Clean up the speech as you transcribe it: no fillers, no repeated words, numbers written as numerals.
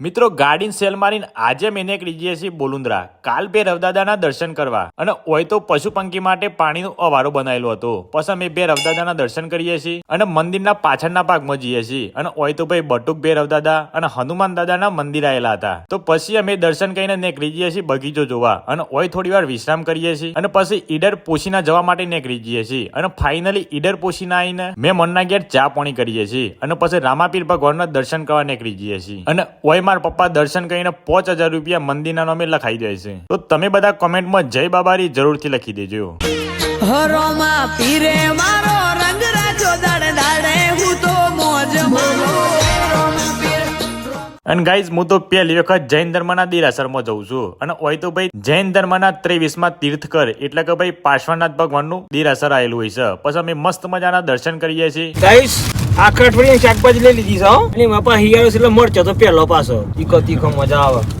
મિત્રો ગાડીને સેલ મારીને આજે અમે નીકળી જઈએ છીએ બોલુંદ્રા કાલ ભૈરવ દાદાના દર્શન કરવા અને ઓય તો પશુ પંખી માટે પાણીનો અવારો બનાવેલો હતો. પછી અમે ભૈરવ દાદાના દર્શન કરીએ છીએ અને મંદિરના પાછળના ભાગમાં જઈએ છીએ અને ઓય તો ભાઈ બટુક ભૈરવ દાદા અને હનુમાન દાદાના મંદિર આવેલા હતા. તો પછી અમે દર્શન કરીને નીકળી જઈએ છીએ બગીચો જોવા અને ઓય થોડી વાર વિશ્રામ કરીએ છીએ અને પછી ઈડર પોશીના જવા માટે નીકળી જઈએ છીએ અને ફાઇનલી ઈડર પોશીના આવીને મેં મનના ઘેર ચા પાણી કરીએ છીએ અને પછી રામાપીર ભગવાનના દર્શન કરવા નીકળી જઈએ છીએ અને ઓય મારા પપ્પા દર્શન કરીને 5000 રૂપિયા મંદિરના નામે લખાઈ દે છે. તો તમે બધા કોમેન્ટમાં જય બાબારી જરૂરથી લખી દેજો. હરોમાં પીરે મારો રંગ રાજો દાડે દાડે હું તો મોજ મારો. અને ગાઈઝ હું તો પહેલી વખત જૈન ધર્મના દેરાસરમાં જઉં છું અને ઓય તો ભાઈ જૈન ધર્મના 23માં તીર્થકર એટલે કે ભાઈ પાર્શ્વનાથ ભગવાનનું દેરાસર આવેલું હોય છે. પછી અમે મસ્ત મજાના દર્શન કરીએ છીએ. ગાઈસ આખા અઠવાડિયાની શાકભાજી લઈ લીધી છે અને એમાં પાછા હિયાળો છે એટલે મરચો તો પહેલો પાછો તીખો મજા આવે.